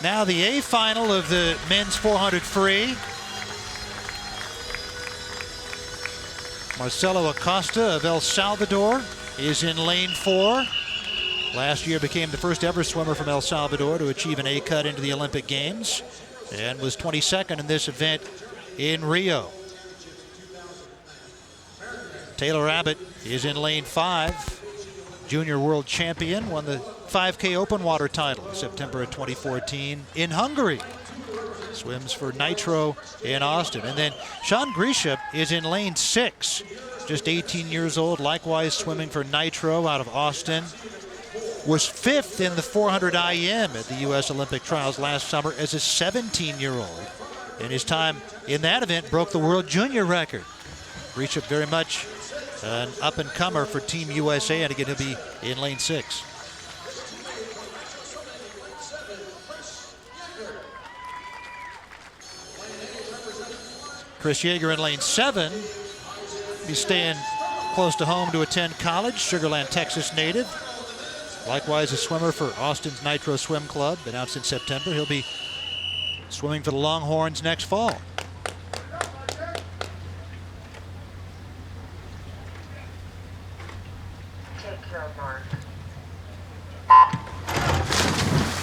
Now the A final of the men's 400 free. Marcelo Acosta of El Salvador is in lane 4. Last year became the first ever swimmer from El Salvador to achieve an A cut into the Olympic Games and was 22nd in this event in Rio. Taylor Abbott is in lane 5. Junior world champion, won the 5K open water title in September of 2014 in Hungary. Swims for Nitro in Austin. And then Sean Grisham is in lane 6, just 18 years old, likewise swimming for Nitro out of Austin. Was 5th in the 400 IM at the U.S. Olympic trials last summer as a 17-year-old. And his time in that event broke the world junior record. Grisham very much an up-and-comer for Team USA, and again, he'll be in lane 6. Chris Yeager in lane 7. He's staying close to home to attend college. Sugar Land, Texas native. Likewise, a swimmer for Austin's Nitro Swim Club, announced in September. He'll be swimming for the Longhorns next fall.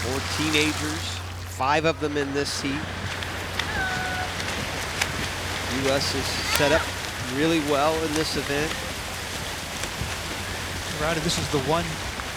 More teenagers, 5 of them in this heat. U.S. is set up really well in this event. Rowdy, this is the one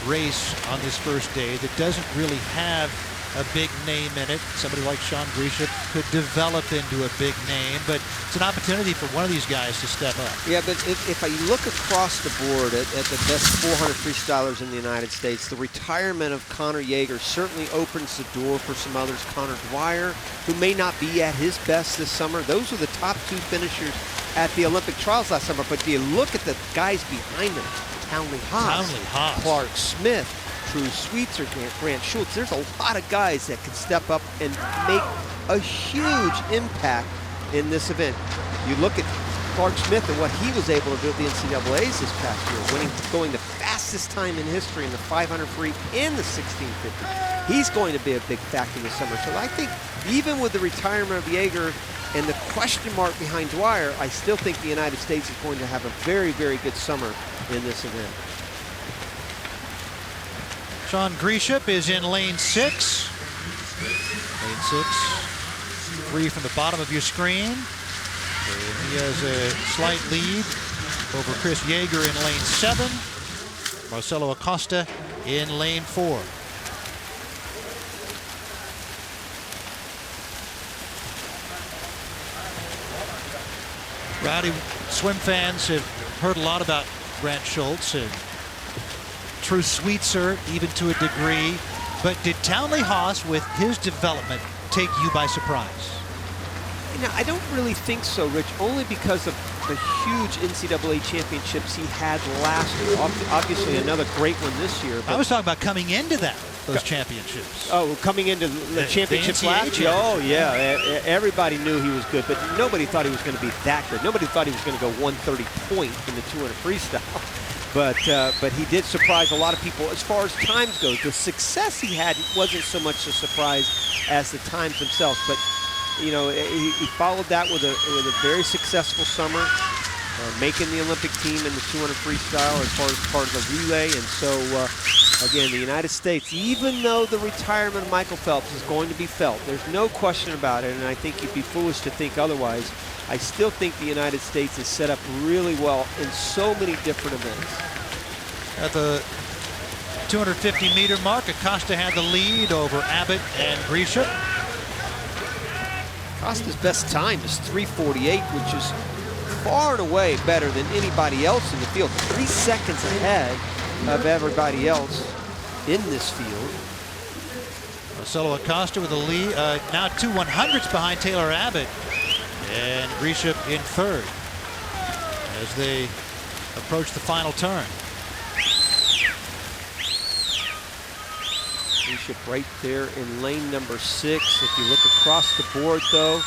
race on this first day that doesn't really have a big name in it. Somebody like Sean Grisham could develop into a big name, but it's an opportunity for one of these guys to step up. Yeah, but if I look across the board at the best 400 freestylers in the United States, the retirement of Connor Yeager certainly opens the door for some others. Connor Dwyer, who may not be at his best this summer. Those are the top 2 finishers at the Olympic trials last summer, but do you look at the guys behind them? Townley Haas, Clark Smith, Drew Sweetser, Grant Schultz. There's a lot of guys that can step up and make a huge impact in this event. You look at Clark Smith and what he was able to do at the NCAAs this past year, going the fastest time in history in the 500 free and the 1650. He's going to be a big factor this summer. So I think even with the retirement of Yeager and the question mark behind Dwyer, I still think the United States is going to have a very, very good summer in this event. Sean Grisham is in lane 6. Lane 6, 3 from the bottom of your screen. And he has a slight lead over Chris Yeager in lane 7. Marcelo Acosta in lane 4. Rowdy, swim fans have heard a lot about Grant Schultz and Drew Sweetser, even to a degree. But did Townley Haas, with his development, take you by surprise? You know, I don't really think so, Rich, only because of the huge NCAA championships he had last year. Obviously, another great one this year. I was talking about coming into those championships. Oh, coming into the championships last year? Oh, yeah. Everybody knew he was good, but nobody thought he was going to be that good. Nobody thought he was going to go 130 point in the 200 freestyle. But he did surprise a lot of people as far as times goes. The success he had wasn't so much a surprise as the times themselves. But you know, he followed that with a very successful summer, making the Olympic team in the 200 freestyle as far as part of the relay. And so again, the United States, even though the retirement of Michael Phelps is going to be felt, there's no question about it, and I think you'd be foolish to think otherwise. I still think the United States is set up really well in so many different events. At the 250-meter mark, Acosta had the lead over Abbott and Grisham. Acosta's best time is 3:48, which is far and away better than anybody else in the field. 3 seconds ahead of everybody else in this field. Marcelo Acosta with the lead, now 2 100ths behind Taylor Abbott. And Grisham in 3rd as they approach the final turn. Grisham right there in lane number 6. If you look across the board, though,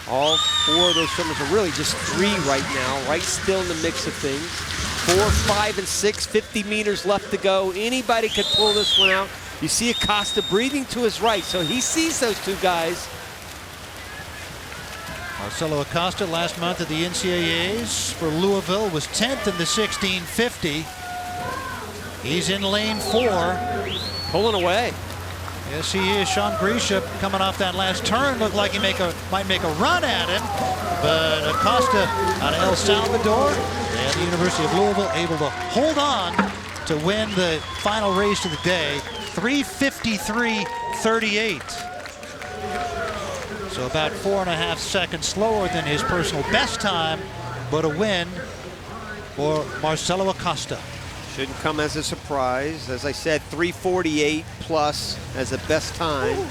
all 4 of those swimmers are really just 3 right now, right still in the mix of things. 4, 5, and 6, 50 meters left to go. Anybody could pull this one out. You see Acosta breathing to his right, so he sees those two guys. Marcelo Acosta last month at the NCAAs for Louisville was 10th in the 1650. He's in lane 4. Pulling away. Yes, he is. Sean Grisham coming off that last turn. Looked like he might make a run at him. But Acosta out of El Salvador and the University of Louisville able to hold on to win the final race of the day. 3:53.38. So about 4.5 seconds slower than his personal best time, but a win for Marcelo Acosta. Shouldn't come as a surprise. As I said, 3:48 plus as the best time.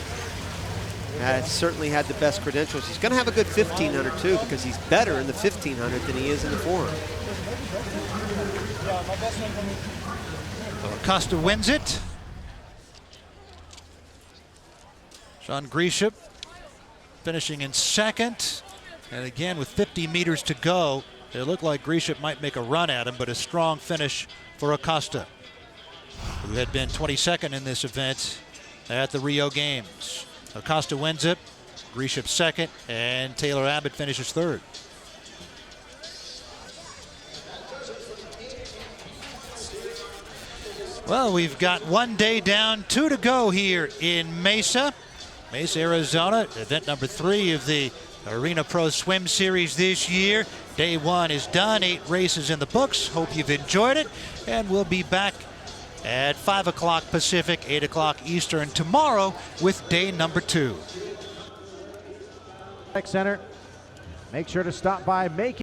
Certainly had the best credentials. He's going to have a good 1500 too, because he's better in the 1500 than he is in the 400. So Acosta wins it. Sean Grisham finishing in second. And again, with 50 meters to go, it looked like Grisham might make a run at him, but a strong finish for Acosta, who had been 22nd in this event at the Rio Games. Acosta wins it, Grisham second, and Taylor Abbott finishes third. Well, we've got one day down, 2 to go here in Mesa, Arizona, event number 3 of the Arena Pro Swim Series this year. Day 1 is done, 8 races in the books. Hope you've enjoyed it, and we'll be back at 5 o'clock Pacific, 8 o'clock Eastern tomorrow with day number 2. Center, make sure to stop by.